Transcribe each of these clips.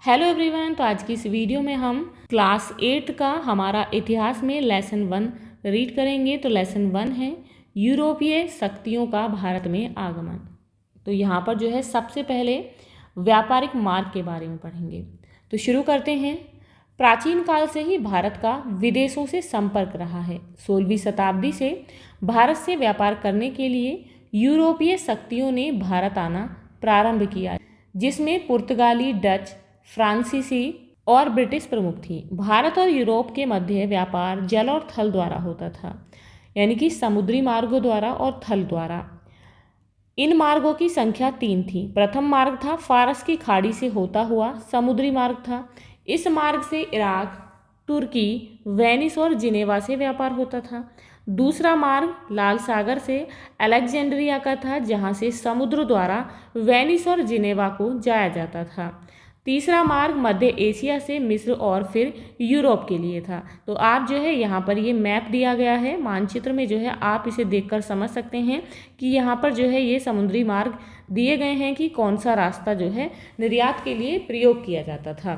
Hello everyone. तो आज की इस वीडियो में हम क्लास 8 का हमारा इतिहास में लेसन 1 रीड करेंगे। तो लेसन 1 है यूरोपीय शक्तियों का भारत में आगमन। तो यहाँ पर जो है सबसे पहले व्यापारिक मार्ग के बारे में पढ़ेंगे। तो शुरू करते हैं। प्राचीन काल से ही भारत का विदेशों से संपर्क रहा है। 16वीं शताब्दी से भारत से व्यापार करने के लिए यूरोपीय शक्तियों ने भारत आना प्रारंभ किया, जिसमें पुर्तगाली, डच, फ्रांसीसी और ब्रिटिश प्रमुख थी। भारत और यूरोप के मध्य व्यापार जल और थल द्वारा होता था, यानी कि समुद्री मार्गों द्वारा और थल द्वारा। इन मार्गों की संख्या 3 थी। प्रथम मार्ग था फारस की खाड़ी से होता हुआ समुद्री मार्ग था। इस मार्ग से इराक, तुर्की, वेनिस और जिनेवा से व्यापार होता था। दूसरा मार्ग लाल सागर से अलेक्जेंड्रिया का था, जहाँ से समुद्र द्वारा वेनिस और जिनेवा को जाया जाता था। तीसरा मार्ग मध्य एशिया से मिस्र और फिर यूरोप के लिए था। तो आप जो है यहाँ पर ये मैप दिया गया है मानचित्र में, जो है आप इसे देखकर समझ सकते हैं कि यहाँ पर जो है ये समुद्री मार्ग दिए गए हैं कि कौन सा रास्ता जो है निर्यात के लिए प्रयोग किया जाता था।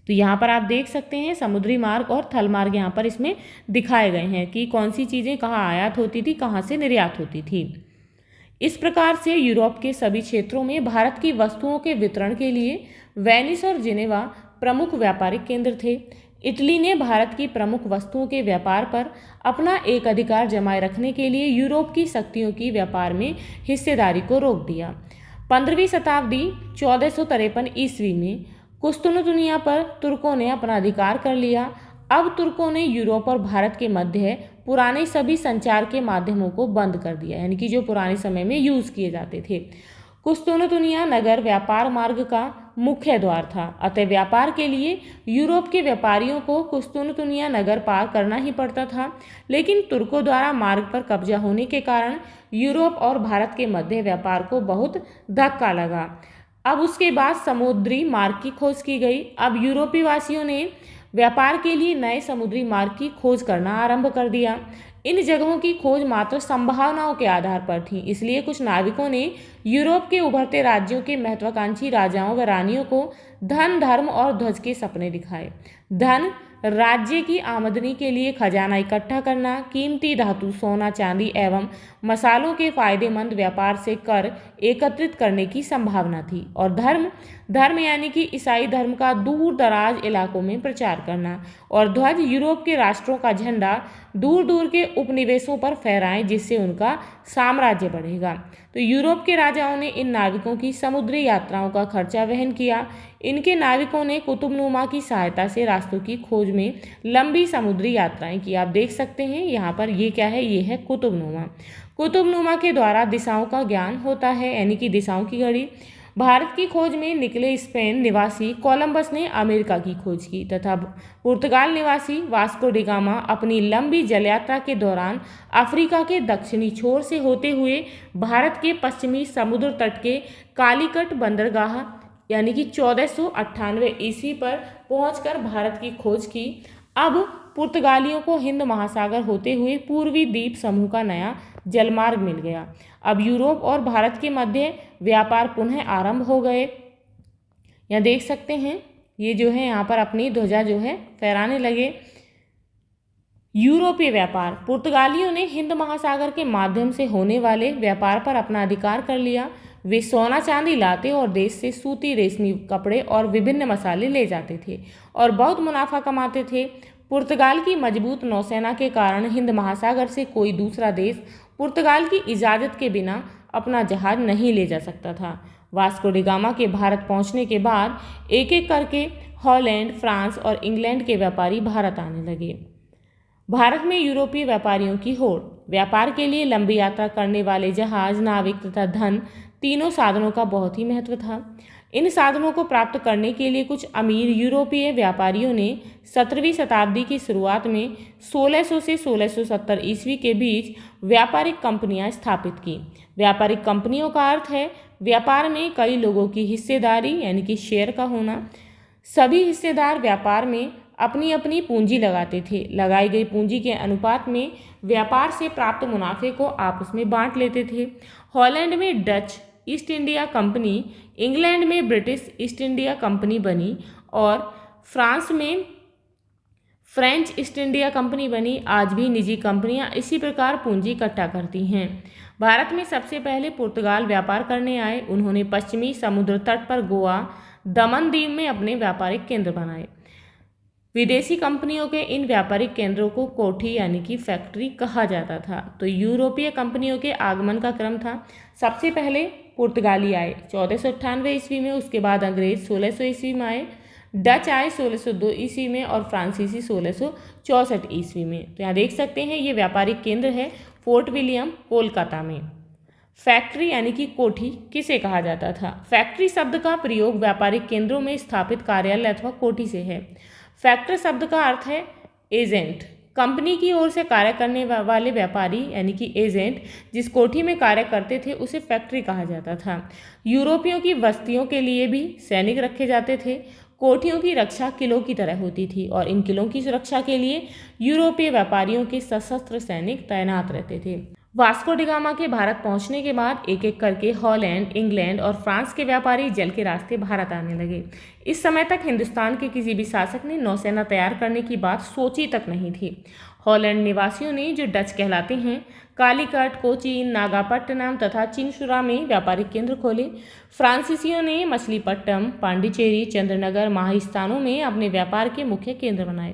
तो यहाँ पर आप देख सकते हैं समुद्री मार्ग और थल मार्ग यहाँ पर इसमें दिखाए गए हैं कि कौन सी चीज़ें कहाँ आयात होती थी, कहाँ से निर्यात होती थी। इस प्रकार से यूरोप के सभी क्षेत्रों में भारत की वस्तुओं के वितरण के लिए वेनिस और जिनेवा प्रमुख व्यापारिक केंद्र थे। इटली ने भारत की प्रमुख वस्तुओं के व्यापार पर अपना एक अधिकार जमाए रखने के लिए यूरोप की शक्तियों की व्यापार में हिस्सेदारी को रोक दिया। 15वीं शताब्दी 1453 ईस्वी में कुस्तुनतुनिया पर तुर्कों ने अपना अधिकार कर लिया। अब तुर्कों ने यूरोप और भारत के मध्य पुराने सभी संचार के माध्यमों को बंद कर दिया, यानी कि जो पुराने समय में यूज़ किए जाते थे। कुस्तुनतुनिया नगर व्यापार मार्ग का मुख्य द्वार था, अतः व्यापार के लिए यूरोप के व्यापारियों को कुस्तुनतुनिया नगर पार करना ही पड़ता था। लेकिन तुर्कों द्वारा मार्ग पर कब्जा होने के कारण यूरोप और भारत के मध्य व्यापार को बहुत धक्का लगा। अब उसके बाद समुद्री मार्ग की खोज की गई। अब यूरोपीय वासियों ने व्यापार के लिए नए समुद्री मार्ग की खोज करना आरंभ कर दिया। इन जगहों की खोज मात्र संभावनाओं के आधार पर थी, इसलिए कुछ नाविकों ने यूरोप के उभरते राज्यों के महत्वाकांक्षी राजाओं व रानियों को धन, धर्म और ध्वज के सपने दिखाए। धन, राज्य की आमदनी के लिए खजाना इकट्ठा करना, कीमती धातु, सोना, चांदी एवं मसालों के फायदेमंद व्यापार से कर एकत्रित करने की संभावना थी। और धर्म यानी कि ईसाई धर्म का दूर दराज इलाकों में प्रचार करना। और ध्वज, यूरोप के राष्ट्रों का झंडा दूर दूर के उपनिवेशों पर फहराएं, जिससे उनका साम्राज्य बढ़ेगा। तो यूरोप के राजाओं ने इन नाविकों की समुद्री यात्राओं का खर्चा वहन किया। इनके नाविकों ने कुतुबनुमा की सहायता से रास्तों की खोज में लंबी समुद्री यात्राएं की। आप देख सकते हैं यहाँ पर ये क्या है, ये है कुतुबनुमा। कुतुबनुमा के द्वारा दिशाओं का ज्ञान होता है, यानी कि दिशाओं की घड़ी। भारत की खोज में निकले स्पेन निवासी कोलंबस ने अमेरिका की खोज की तथा पुर्तगाल निवासी वास्को डी गामा अपनी लंबी जलयात्रा के दौरान अफ्रीका के दक्षिणी छोर से होते हुए भारत के पश्चिमी समुद्र तट के कालीकट बंदरगाह यानी कि 1498 ईस्वी पर पहुंचकर भारत की खोज की। अब पुर्तगालियों को हिंद महासागर होते हुए पूर्वी द्वीप समूह का नया जलमार्ग मिल गया। अब यूरोप और भारत के मध्य व्यापार पुनः आरंभ हो गए। यहाँ देख सकते हैं ये जो है यहाँ पर अपनी ध्वजा जो है फहराने लगे। यूरोपीय व्यापार, पुर्तगालियों ने हिंद महासागर के माध्यम से होने वाले व्यापार पर अपना अधिकार कर लिया। वे सोना चांदी लाते और देश से सूती, रेशमी कपड़े और विभिन्न मसाले ले जाते थे और बहुत मुनाफा कमाते थे। पुर्तगाल की मजबूत नौसेना के कारण हिंद महासागर से कोई दूसरा देश पुर्तगाल की इजाज़त के बिना अपना जहाज नहीं ले जा सकता था। वास्को डी गामा के भारत पहुंचने के बाद एक एक करके हॉलैंड, फ्रांस और इंग्लैंड के व्यापारी भारत आने लगे। भारत में यूरोपीय व्यापारियों की होड़। व्यापार के लिए लंबी यात्रा करने वाले जहाज, नाविक तथा धन, तीनों साधनों का बहुत ही महत्व था। इन साधनों को प्राप्त करने के लिए कुछ अमीर यूरोपीय व्यापारियों ने 17वीं शताब्दी की शुरुआत में 1600 से 1670 ईस्वी के बीच व्यापारिक कंपनियां स्थापित की। व्यापारिक कंपनियों का अर्थ है व्यापार में कई लोगों की हिस्सेदारी, यानी कि शेयर का होना। सभी हिस्सेदार व्यापार में अपनी अपनी पूंजी लगाते थे। लगाई गई पूंजी के अनुपात में व्यापार से प्राप्त मुनाफे को आपस में बांट लेते थे। हॉलैंड में Dutch, east India company England में ब्रिटिश ईस्ट इंडिया कंपनी बनी और फ्रांस में फ्रेंच ईस्ट इंडिया कंपनी बनी। आज भी निजी कंपनियां इसी प्रकार पूंजी इकट्ठा करती हैं। भारत में सबसे पहले पुर्तगाल व्यापार करने आए। उन्होंने पश्चिमी समुद्र तट पर गोवा, दमन दीव में अपने व्यापारिक केंद्र बनाए। विदेशी कंपनियों के इन व्यापारिक केंद्रों को कोठी यानी कि फैक्ट्री कहा जाता था। तो यूरोपीय कंपनियों के आगमन का क्रम था। सबसे पहले पुर्तगाली आए 1498 ईस्वी में, उसके बाद अंग्रेज 1600 ईस्वी में आए, डच आए 1602 ईस्वी में और फ्रांसीसी 1664 ईस्वी में। तो यहाँ देख सकते हैं ये व्यापारिक केंद्र है फोर्ट विलियम कोलकाता में। फैक्ट्री यानी कि कोठी किसे कहा जाता था? फैक्ट्री शब्द का प्रयोग व्यापारिक केंद्रों में स्थापित कार्यालय अथवा कोठी से है। फैक्ट्री शब्द का अर्थ है एजेंट। कंपनी की ओर से कार्य करने वाले व्यापारी यानी कि एजेंट जिस कोठी में कार्य करते थे उसे फैक्ट्री कहा जाता था। यूरोपियों की बस्तियों के लिए भी सैनिक रखे जाते थे। कोठियों की रक्षा किलों की तरह होती थी और इन किलों की सुरक्षा के लिए यूरोपीय व्यापारियों के सशस्त्र सैनिक तैनात रहते थे। वास्को डी गामा के भारत पहुंचने के बाद एक एक करके हॉलैंड, इंग्लैंड और फ्रांस के व्यापारी जल के रास्ते भारत आने लगे। इस समय तक हिंदुस्तान के किसी भी शासक ने नौसेना तैयार करने की बात सोची तक नहीं थी। हॉलैंड निवासियों ने, जो डच कहलाते हैं, कालीकट, कोचीन, नागापट्टनम तथा चिनसुरा में व्यापारिक केंद्र खोले। फ्रांसीसियों ने मछलीपट्टनम, पांडिचेरी, चंद्रनगर, माही स्थानों में अपने व्यापार के मुख्य केंद्र बनाए।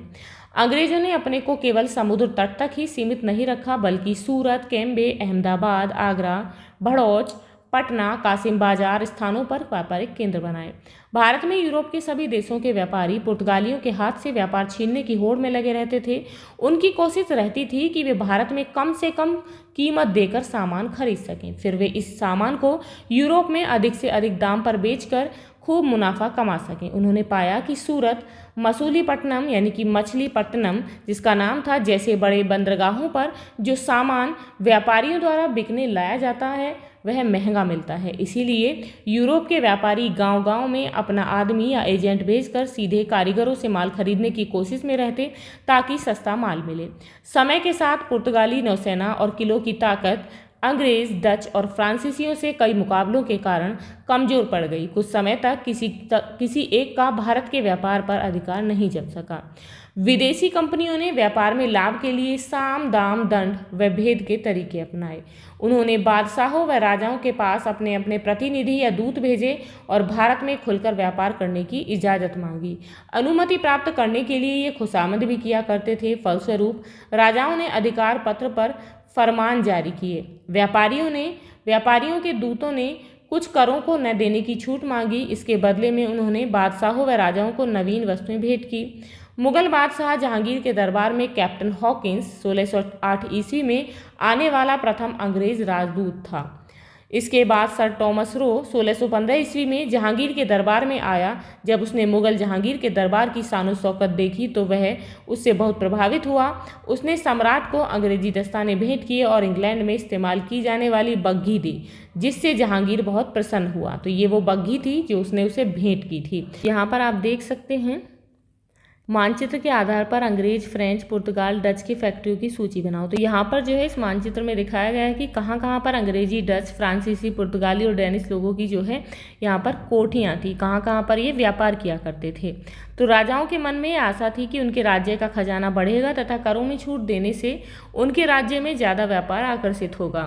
अंग्रेजों ने अपने को केवल समुद्र तट तक ही सीमित नहीं रखा, बल्कि सूरत, कैम्बे, अहमदाबाद, आगरा, भड़ौच, पटना, कासिम बाजार स्थानों पर व्यापारिक केंद्र बनाए। भारत में यूरोप के सभी देशों के व्यापारी पुर्तगालियों के हाथ से व्यापार छीनने की होड़ में लगे रहते थे। उनकी कोशिश रहती थी कि वे भारत में कम से कम कीमत देकर सामान खरीद सकें, फिर वे इस सामान को यूरोप में अधिक से अधिक दाम पर बेचकर खूब मुनाफा कमा सकें। उन्होंने पाया कि सूरत, मसूलीपट्टनम यानी कि मछलीपट्टनम जिसका नाम था, जैसे बड़े बंदरगाहों पर जो सामान व्यापारियों द्वारा बिकने लाया जाता है वह महंगा मिलता है। इसीलिए यूरोप के व्यापारी गांव-गांव में अपना आदमी या एजेंट भेजकर सीधे कारीगरों से माल खरीदने की कोशिश में रहते ताकि सस्ता माल मिले। समय के साथ पुर्तगाली नौसेना और किलों की ताकत अंग्रेज, डच और फ्रांसीसियों से कई मुकाबलों के कारण कमजोर पड़ गई। कुछ समय तक किसी एक का भारत के व्यापार पर अधिकार नहीं जम सका। विदेशी कंपनियों ने व्यापार में लाभ के लिए साम, दाम, दंड व भेद के तरीके अपनाए। उन्होंने बादशाहों व राजाओं के पास अपने अपने प्रतिनिधि या दूत भेजे और भारत में खुलकर व्यापार करने की इजाज़त मांगी। अनुमति प्राप्त करने के लिए ये खुशामद भी किया करते थे। फलस्वरूप राजाओं ने अधिकार पत्र पर फरमान जारी किए। व्यापारियों के दूतों ने कुछ करों को न देने की छूट मांगी। इसके बदले में उन्होंने बादशाहों व राजाओं को नवीन वस्तुएं भेंट की। मुगल बादशाह जहांगीर के दरबार में कैप्टन हॉकिंस 1608 ईस्वी में आने वाला प्रथम अंग्रेज राजदूत था। इसके बाद सर टॉमस रो 1615 ईस्वी में जहांगीर के दरबार में आया। जब उसने मुगल जहांगीर के दरबार की शानो शौकत देखी तो वह उससे बहुत प्रभावित हुआ। उसने सम्राट को अंग्रेजी दस्ताने भेंट किए और इंग्लैंड में इस्तेमाल की जाने वाली बग्घी दी, जिससे जहांगीर बहुत प्रसन्न हुआ। तो ये वो बग्घी थी जो उसने उसे भेंट की थी। यहाँ पर आप देख सकते हैं मानचित्र के आधार पर अंग्रेज, फ्रेंच, पुर्तगाल, डच की फैक्ट्रियों की सूची बनाओ। तो यहाँ पर जो है इस मानचित्र में दिखाया गया है कि कहाँ कहाँ पर अंग्रेजी, डच, फ्रांसीसी, पुर्तगाली और डेनिश लोगों की जो है यहाँ पर कोठियाँ थी, कहाँ कहाँ पर ये व्यापार किया करते थे। तो राजाओं के मन में ये आशा थी कि उनके राज्य का खजाना बढ़ेगा तथा करों में छूट देने से उनके राज्य में ज़्यादा व्यापार आकर्षित होगा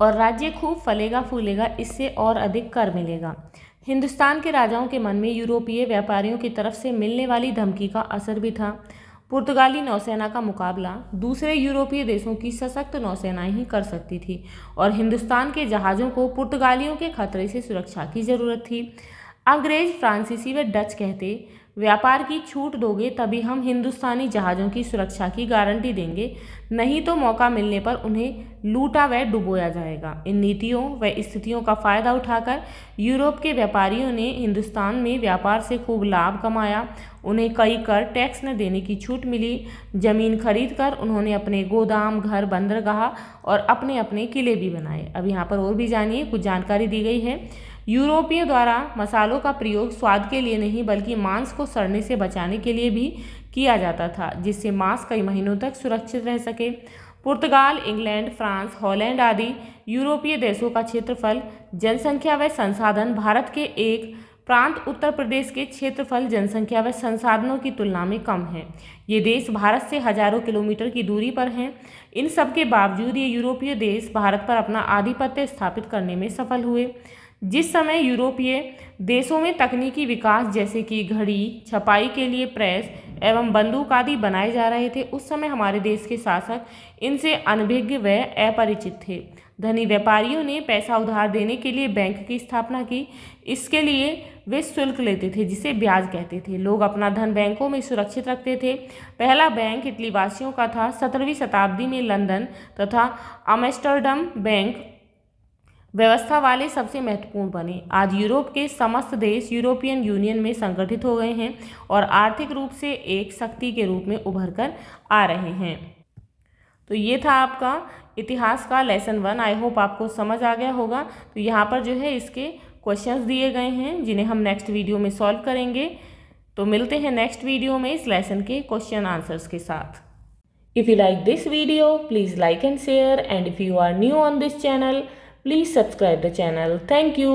और राज्य खूब फलेगा फूलेगा, इससे और अधिक कर मिलेगा। हिंदुस्तान के राजाओं के मन में यूरोपीय व्यापारियों की तरफ से मिलने वाली धमकी का असर भी था। पुर्तगाली नौसेना का मुकाबला दूसरे यूरोपीय देशों की सशक्त नौसेनाएं ही कर सकती थी और हिंदुस्तान के जहाज़ों को पुर्तगालियों के खतरे से सुरक्षा की जरूरत थी। अंग्रेज, फ्रांसीसी व डच कहते, व्यापार की छूट दोगे तभी हम हिंदुस्तानी जहाज़ों की सुरक्षा की गारंटी देंगे, नहीं तो मौका मिलने पर उन्हें लूटा व डुबोया जाएगा। इन नीतियों व स्थितियों का फ़ायदा उठाकर यूरोप के व्यापारियों ने हिंदुस्तान में व्यापार से खूब लाभ कमाया। उन्हें कई कर टैक्स न देने की छूट मिली। जमीन खरीदकर उन्होंने अपने गोदाम, घर, बंदरगाह और अपने अपने किले भी बनाए। अब यहाँ पर और भी जानिए, कुछ जानकारी दी गई है। यूरोपियों द्वारा मसालों का प्रयोग स्वाद के लिए नहीं बल्कि मांस को सड़ने से बचाने के लिए भी किया जाता था, जिससे मांस कई महीनों तक सुरक्षित रह सके। पुर्तगाल, इंग्लैंड, फ्रांस, हॉलैंड आदि यूरोपीय देशों का क्षेत्रफल, जनसंख्या व संसाधन भारत के एक प्रांत उत्तर प्रदेश के क्षेत्रफल, जनसंख्या व संसाधनों की तुलना में कम है। ये देश भारत से हजारों किलोमीटर की दूरी पर हैं। इन सब के बावजूद ये यूरोपीय देश भारत पर अपना आधिपत्य स्थापित करने में सफल हुए। जिस समय यूरोपीय देशों में तकनीकी विकास जैसे कि घड़ी, छपाई के लिए प्रेस एवं बंदूक आदि बनाए जा रहे थे, उस समय हमारे देश के शासक इनसे अनभिज्ञ व अपरिचित थे। धनी व्यापारियों ने पैसा उधार देने के लिए बैंक की स्थापना की। इसके लिए वे शुल्क लेते थे जिसे ब्याज कहते थे। लोग अपना धन बैंकों में सुरक्षित रखते थे। पहला बैंक इटली वासियों का था। 17वीं शताब्दी में लंदन तथा आम्स्टरडम बैंक व्यवस्था वाले सबसे महत्वपूर्ण बने। आज यूरोप के समस्त देश यूरोपियन यूनियन में संगठित हो गए हैं और आर्थिक रूप से एक शक्ति के रूप में उभर कर आ रहे हैं। तो ये था आपका इतिहास का लेसन 1। आई होप आपको समझ आ गया होगा। तो यहाँ पर जो है इसके क्वेश्चंस दिए गए हैं जिन्हें हम नेक्स्ट वीडियो में सॉल्व करेंगे। तो मिलते हैं नेक्स्ट वीडियो में इस लेसन के क्वेश्चन आंसर्स के साथ। If you like this video, please like and share, and if you are new on this channel, please subscribe the channel. Thank you.